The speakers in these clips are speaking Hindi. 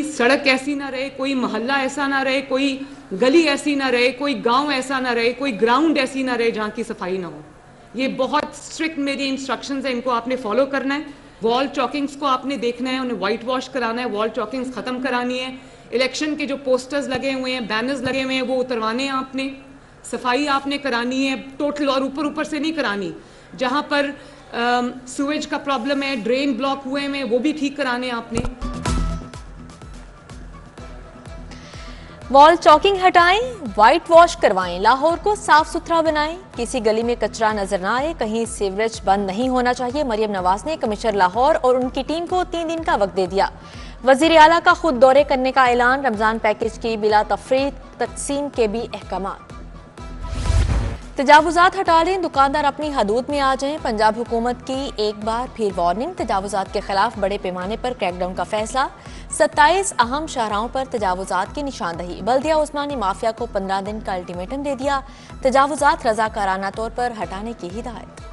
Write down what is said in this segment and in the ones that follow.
सड़क ऐसी ना रहे, कोई मोहल्ला ऐसा ना रहे, कोई गली ऐसी ना रहे, कोई गांव ऐसा ना रहे, कोई ग्राउंड ऐसी ना रहे जहां की सफाई ना हो। ये बहुत स्ट्रिक्ट मेरी इंस्ट्रक्शंस है, इनको आपने फॉलो करना है। वॉल चॉकिंग्स को आपने देखना है, उन्हें वाइट वॉश कराना है, वॉल चॉकिंग्स खत्म करानी है। इलेक्शन के जो पोस्टर्स लगे हुए हैं, बैनर्स लगे हुए हैं, वो उतरवाने हैं आपने। सफाई आपने करानी है टोटल, और ऊपर ऊपर से नहीं करानी। जहां पर सूएज का प्रॉब्लम है, ड्रेन ब्लॉक हुए हैं, वो भी ठीक कराने आपने। वॉल चॉकिंग हटाएं, व्हाइट वॉश करवाएं, लाहौर को साफ सुथरा बनाएं, किसी गली में कचरा नजर ना आए, कहीं सीवरेज बंद नहीं होना चाहिए। मरियम नवाज ने कमिश्नर लाहौर और उनकी टीम को 3 दिन का वक्त दे दिया। वजीर आला का खुद दौरे करने का ऐलान, रमजान पैकेज की बिला तफरीक तकसीम के भी अहकामात। तजावुजात हटा लें, दुकानदार अपनी हदूद में आ जाएं, पंजाब हुकूमत की एक बार फिर वार्निंग। तजावुजात के खिलाफ बड़े पैमाने पर क्रैकडाउन का फैसला, 27 अहम शाहराहों पर तजावुजात की निशानदही। बल्दिया उस्मानी माफिया को 15 दिन का अल्टीमेटम दे दिया, तजावुजात रजाकाराना तौर पर हटाने की हिदायत।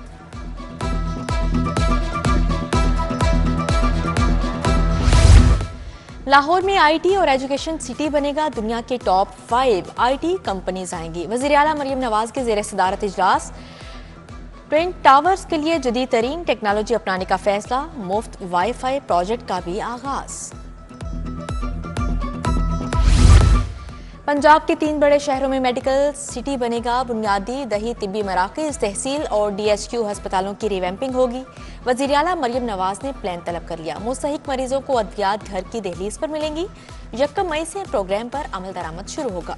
लाहौर में आईटी और एजुकेशन सिटी बनेगा, दुनिया के टॉप 5 आईटी कंपनीज आएंगी। वज़ीर आला मरियम नवाज के ज़ेर सदारत इजलास, ट्विन टावर्स के लिए जदीद तरीन टेक्नोलॉजी अपनाने का फैसला, मुफ्त वाईफाई प्रोजेक्ट का भी आगाज। पंजाब के 3 बड़े शहरों में मेडिकल सिटी बनेगा, बुनियादी दही तिब्बी मराकज़, तहसील और डीएचक्यू अस्पतालों की रिवैम्पिंग होगी। वज़ीर आला मरियम नवाज ने प्लान तलब कर लिया, मुस्तहिक मरीजों को अद्वियात घर की दहलीज पर मिलेंगी। 1 मई से प्रोग्राम पर अमल दरामद शुरू होगा।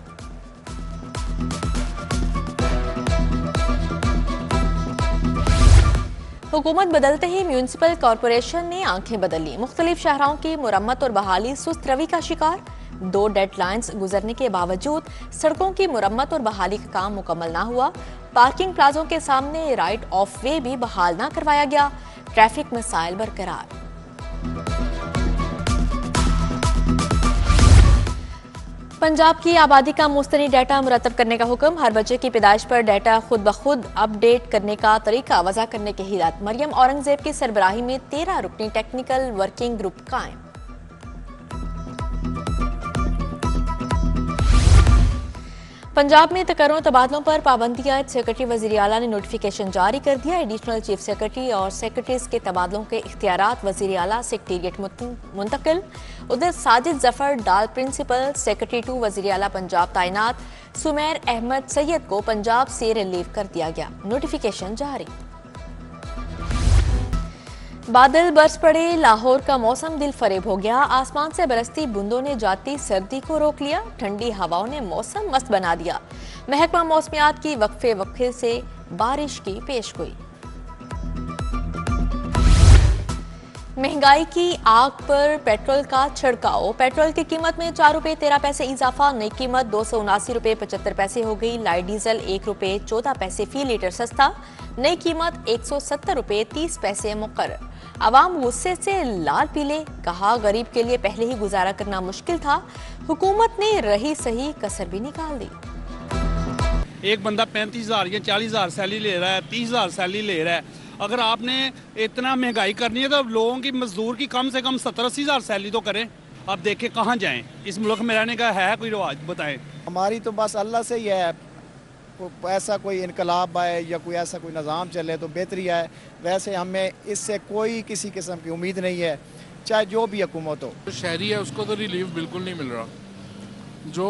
हुकूमत बदलते ही म्यूनिसिपल कॉरपोरेशन ने आंखें बदल ली, मुख्तलिफ शहरों की मुरम्मत और बहाली सुस्त रवि का शिकार। 2 डेडलाइंस गुजरने के बावजूद सड़कों की मुरम्मत और बहाली का काम मुकम्मल ना हुआ। पार्किंग प्लाजों के सामने राइट ऑफ वे भी बहाल ना करवाया गया, ट्रैफिक मसाइल बरकरार। पंजाब की आबादी का मुस्तनी डाटा मुरतब करने का हुक्म, हर बच्चे की पैदाइश पर डाटा खुद ब खुद अपडेट करने का तरीका वज़ा करने की हिदायत। मरियम औरंगजेब की सरबराही में 13 रुकनी टेक्निकल वर्किंग ग्रुप कायम। पंजाब में तकर्रों तबादलों पर पाबंदी आयद, सेक्रेटरी वज़ीर आला ने नोटिफिकेशन जारी कर दिया। एडिशनल चीफ सेक्रेटरी और सेक्रेटरीज के तबादलों के इख्तियारात वज़ीर आला सेक्रेटेरिएट मुंतकिल। उधर साजिद जफर डाल प्रिंसिपल सेक्रेटरी टू वज़ीर आला पंजाब तैनात, सुमैर अहमद सैयद को पंजाब से रिलीव कर दिया गया, नोटिफिकेशन जारी। बादल बरस पड़े, लाहौर का मौसम दिल फरेब हो गया, आसमान से बरसती बूंदों ने जाती सर्दी को रोक लिया, ठंडी हवाओं ने मौसम मस्त बना दिया। महकमा मौसमियात की वक्फे वक्फे से बारिश की पेशगोई। महंगाई की आग पर पेट्रोल का छिड़काव, पेट्रोल की कीमत में 4 रुपए 13 पैसे इजाफा, नई कीमत 279 रुपए 75 पैसे हो गई। लाइट डीजल 1 रुपए 14 पैसे फी लीटर सस्ता, नई कीमत 170 रुपए 30 पैसे मुकर्रर। अवाम गुस्से से लाल पीले, कहा गरीब के लिए पहले ही गुजारा करना मुश्किल था, हुकूमत ने रही सही कसर भी निकाल दी। एक बंदा 35,000 या 40,000 सैलरी ले रहा है, 30,000 सैलरी ले रहा है। अगर आपने इतना महंगाई करनी है तो लोगों की मजदूर की कम से कम 70-80,000 सैलरी तो करें। अब देखें कहाँ जाएं, इस मुल्क में रहने का है कोई रिवाज, बताएं। हमारी तो बस अल्लाह से ही है, ऐसा कोई इनकलाब आए या कोई ऐसा कोई निज़ाम चले तो बेहतरी आए, वैसे हमें इससे कोई किसी किस्म की उम्मीद नहीं है, चाहे जो भी हुकूमत हो। जो शहरी है उसको तो रिलीफ बिल्कुल नहीं मिल रहा। जो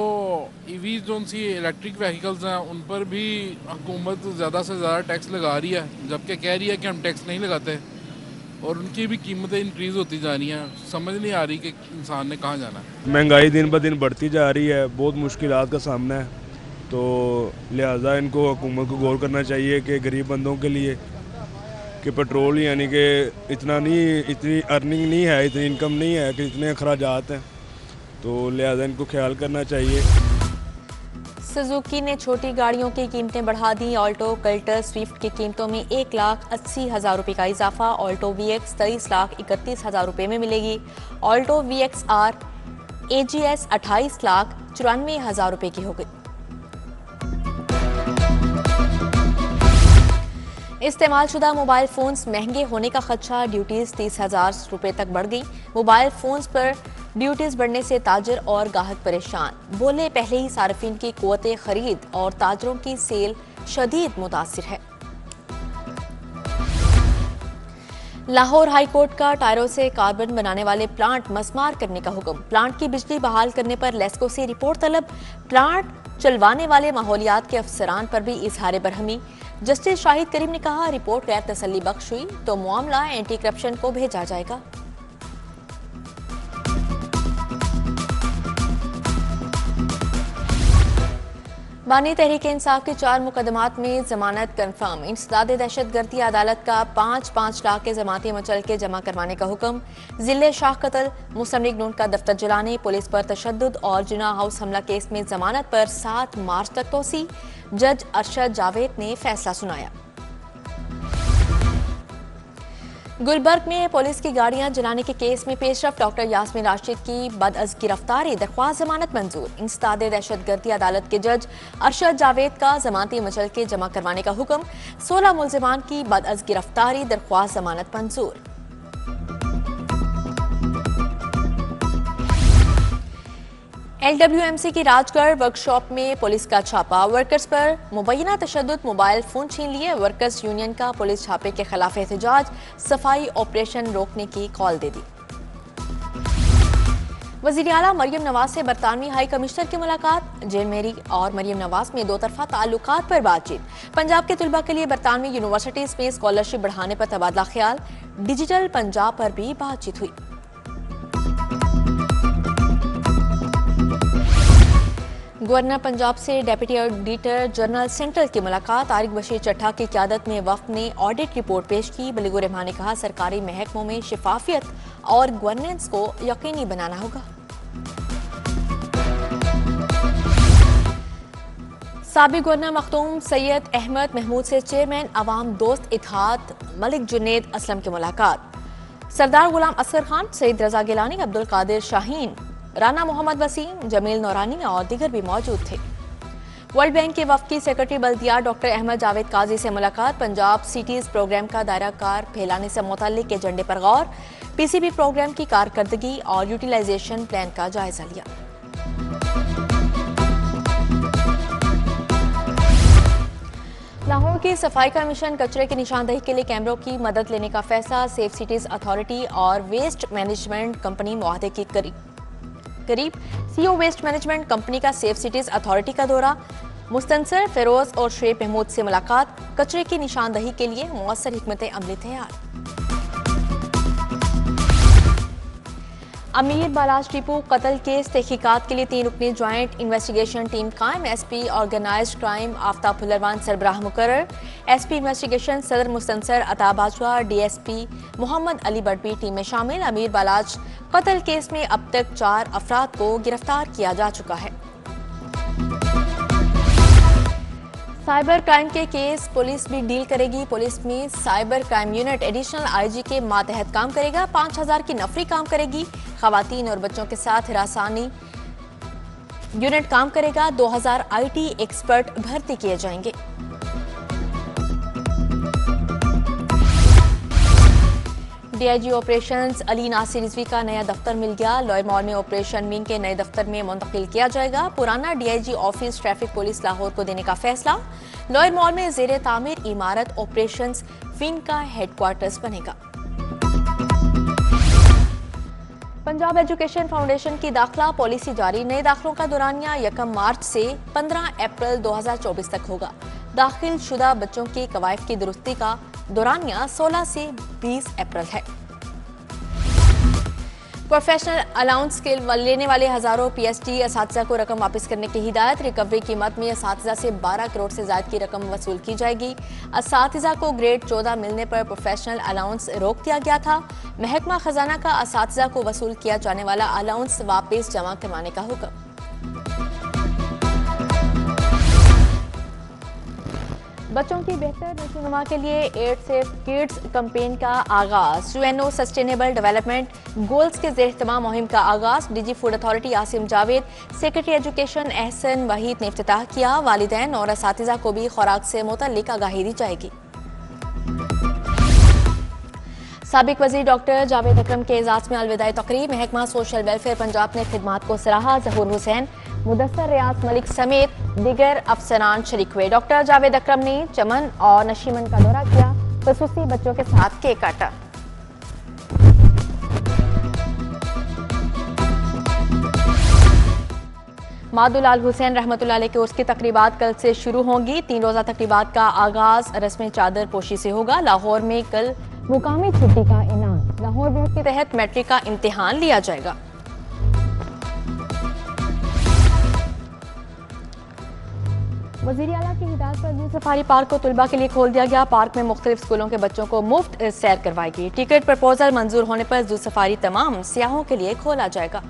ईवी जो सी इलेक्ट्रिक व्हीकल्स हैं उन पर भी हुकूमत ज़्यादा से ज़्यादा टैक्स लगा रही है, जबकि कह रही है कि हम टैक्स नहीं लगाते, और उनकी भी कीमतें इंक्रीज़ होती जा रही हैं। समझ नहीं आ रही कि इंसान ने कहाँ जाना है। महंगाई दिन ब दिन बढ़ती जा रही है, बहुत मुश्किलात का सामना है, तो लिहाजा इनको हुकूमत को गौर करना चाहिए कि गरीब बंदों के लिए कि पेट्रोल यानी कि इतनी अर्निंग नहीं है, इतनी इनकम नहीं है कि इतने अखराजात हैं, तो लिहाजा इनको ख्याल करना चाहिए। सुजुकी ने छोटी गाड़ियों की कीमतें बढ़ा दी, ऑल्टो कल्टर स्विफ्ट की कीमतों में 1,80,000 रुपये का इजाफा, ऑल्टो VX 23,31,000 रुपये में मिलेगी, ऑल्टो VXR AGS 28,94,000 रुपये की हो गई। इस्तेमालशुदा मोबाइल फोन्स महंगे होने का खदशा, ड्यूटीज 30,000 रुपये तक बढ़ गई। मोबाइल फोन्स पर ड्यूटीज बढ़ने से ताजर और गाहक परेशान। बोले पहले ही सार्फिन की कुव्वत खरीद और ताजरों की सेल शदीद मुतासिर है। लाहौर हाई कोर्ट का टायरों से कार्बन बनाने वाले प्लांट मस्मार करने का हुक्म। प्लांट की बिजली बहाल करने पर लेस्को से रिपोर्ट तलब। प्लांट चलवाने वाले माहौलियात के अफसरान पर भी इजहार बरहमी। जस्टिस शाहिद करीम ने कहा, रिपोर्ट गैर तसल्ली बख्श हुई तो मामला एंटी करप्शन को भेजा जाएगा। बानी तहरीक इंसाफ के 4 मुकदमात में जमानत कंफर्म। इंसदाद दहशतगर्दी अदालत का 5-5 लाख के जमाती मचल के जमा करवाने का हुक्म। जिले शाह कत्ल मुसन्निक नून का दफ्तर जलाने, पुलिस पर तशद्दुद और जिना हाउस हमला केस में जमानत पर 7 मार्च तक तोसी। जज अरशद जावेद ने फैसला सुनाया। गुलबर्ग में पुलिस की गाड़ियां जलाने के केस में पेशरफ। डॉक्टर यास्मीन राशिद की बदअज़ गिरफ्तारी, दरख्वास्त जमानत मंजूर। इंसदाद दहशतगर्दी अदालत के जज अरशद जावेद का जमानती मचल के जमा करवाने का हुक्म। 16 मुलजिमान की बदअज़ गिरफ्तारी, दरख्वास्त जमानत मंजूर। LWMC की राजगढ़ वर्कशॉप में पुलिस का छापा। वर्कर्स पर मुबैना तशद्दुद, मोबाइल फोन छीन लिए। वर्कर्स यूनियन का पुलिस छापे के खिलाफ एहतजाज, सफाई ऑपरेशन रोकने की कॉल दे दी। वज़ीर आला मरियम नवाज से बरतानवी हाई कमिश्नर की मुलाकात। जेन मेरी और मरियम नवाज में दो तरफा ताल्लुकात पर बातचीत। पंजाब के तुलबा के लिए बरतानवी यूनिवर्सिटीज में स्कॉलरशिप बढ़ाने पर तबादला ख्याल। डिजिटल पंजाब पर भी बातचीत हुई। गवर्नर पंजाब से डेप्यूटी ऑडिटर जनरल सेंट्रल की मुलाकात। तारिक बशीर चट्टा की क़यादत में वफ्द ने ऑडिट रिपोर्ट पेश की। बलीगुर रहमान ने कहा, सरकारी महकमों में शफाफियत और गवर्नेंस को यकीनी बनाना होगा। साबिक गवर्नर मखदूम सैयद अहमद महमूद से चेयरमैन अवाम दोस्त इत्तेहाद मलिक जुनेद असलम की मुलाकात। सरदार गुलाम असगर खान, सईद रजा गिलानी, अब्दुल कादिर शाहीन, राना मोहम्मद वसीम, जमील नौरानी और दीगर भी मौजूद थे। वर्ल्ड बैंक के वफ़द की सेक्रेटरी बल्दियात डॉक्टर अहमद जावेद काजी से मुलाकात। पंजाब सिटीज प्रोग्राम का दायरा कार फैलाने से मुताल्लिक एजेंडे पर गौर। PCB प्रोग्राम की कारकर्दगी और यूटिलाइजेशन प्लान का जायजा लिया। लाहौर की सफाई का मिशन कचरे की निशानदेही के लिए कैमरों की मदद लेने का फैसला। सेफ सिटीज अथॉरिटी और वेस्ट मैनेजमेंट कंपनी मुआहदे के करीब। CEO वेस्ट मैनेजमेंट कंपनी का सेफ सिटीज अथॉरिटी का दौरा। मुस्तनसर फिरोज और शुएब महमूद से मुलाकात। कचरे की निशानदेही के लिए मौसर हिकमत अमली तैयार। अमीर बालाज टीपू कत्ल केस तहकीकात के लिए 3 रुकनी ज्वाइंट इन्वेस्टिगेशन टीम कायम। SP organised crime Aftab Phularwan सरबराह मुकर्रर। SP इन्वेस्टिगेशन सदर मुस्तनसर अता बाजवा, DSP मोहम्मद अली बड़बी टीम में शामिल। अमीर बालाज कत्ल केस में अब तक 4 अफराद को गिरफ्तार किया जा चुका है। साइबर क्राइम के केस पुलिस भी डील करेगी। पुलिस में cyber crime unit additional IG के मातहत काम करेगा। 5000 की नफरी काम करेगी। खवातीन और बच्चों के साथ हिरासानी यूनिट काम करेगा। 2000 IT एक्सपर्ट भर्ती किए जाएंगे। DIG ऑपरेशंस अली नासिर रिजवी का नया दफ्तर मिल गया। लॉयर मॉल में ऑपरेशन विंग के नए दफ्तर में मुंतकिल किया जाएगा। पुराना DIG office traffic police Lahore को देने का फैसला। लॉयर मॉल में जेर तामीर इमारत ऑपरेशंस विंग का हेडक्वार्टर्स बनेगा। पंजाब एजुकेशन फाउंडेशन की दाखिला पॉलिसी जारी। नए दाखिलों का दौरानिया 1 मार्च से 15 अप्रैल 2024 तक होगा। दाखिल शुदा बच्चों की कवायद की दुरुस्ती का दौरानिया 16 से 20 अप्रैल है। प्रोफेशनल अलाउंस के लेने वाले हजारों PhD असातिज़ा को रकम वापस करने की हिदायत। रिकवरी कीमत में असातिज़ा से 12 करोड़ से ज्यादा की रकम वसूल की जाएगी। असातिज़ा को ग्रेड 14 मिलने पर प्रोफेशनल अलाउंस रोक दिया गया था। महकमा खजाना का असातिज़ा को वसूल किया जाने वाला अलाउंस वापस जमा करवाने का हुक्म। बच्चों की बेहतर नशोनुमा के लिए एड सेफ किड्स कैंपेन का आगाज। UNO सस्टेनेबल डेवलपमेंट गोल्स के ज़ेर-इत्तिमाम मुहिम का आगाज। DG food authority Asim Javed, secretary education Ehsan Waheed ने इफ्तिताह किया। वालिदैन और असातिज़ा को भी खुराक से मुतल्लिक आगाही दी जाएगी। साबिक वज़ीर डॉक्टर जावेद अकरम के एजाज़ में अलविदाई तकरीब। महकमा सोशल वेलफेयर पंजाब ने खिदमात को सराहा। ज़हूर हुसैन, मुदस्सर रियाज मलिक समेत दिगर अफसरान शरीक हुए। डॉक्टर जावेद अकरम ने चमन और नशीमन का दौरा किया, खुसूसी बच्चों के साथ केक काटा। मादुलाल हुसैन रहमतुल्लाह अलैह के उर्स की तकरीबात कल से शुरू होंगी। 3 रोज़ा तकरीबात का आगाज रस्म चादर पोशी से होगा। लाहौर में कल मुकामी छुट्टी का ऐलान। लाहौर बोर्ड के तहत मैट्रिक का इम्तिहान लिया जाएगा। वज़ीर आला की हिदायत पर जू सफारी पार्क को तुलबा के लिए खोल दिया गया। पार्क में मुख्तलिफ स्कूलों के बच्चों को मुफ्त सैर करवाएगी। टिकट प्रपोजल मंजूर होने पर जू सफारी तमाम सियाहों के लिए खोला जाएगा।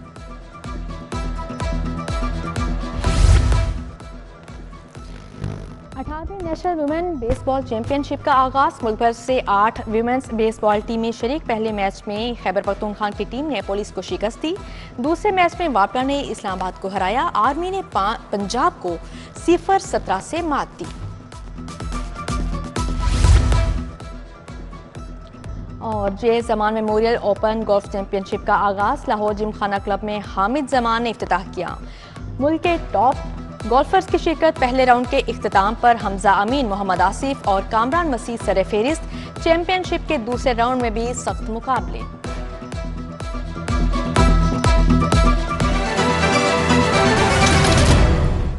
नेशनल वुमेन बेसबॉल चैंपियनशिप का आगाज। मुल्क भर से 8 विमेंस बेसबॉल टीमें शरीक। पहले मैच में खैबर पख्तूनख्वा की टीम ने पुलिस को शिकस्त दी। दूसरे मैच में वापडा ने इस्लामाबाद को हराया। आर्मी ने पंजाब को 0-17 से मात दी। और J Zaman memorial open golf championship का आगाज। लाहौर जिमखाना क्लब में हामिद जमान ने इफ्तिताह किया। मुल्क के टॉप गोल्फर्स की शिरकत। पहले राउंड के इख्तिताम पर हमजा अमीन, मोहम्मद आसिफ और कामरान मसीह सरे फेरिस्त। चैंपियनशिप के दूसरे राउंड में भी सख्त मुकाबले।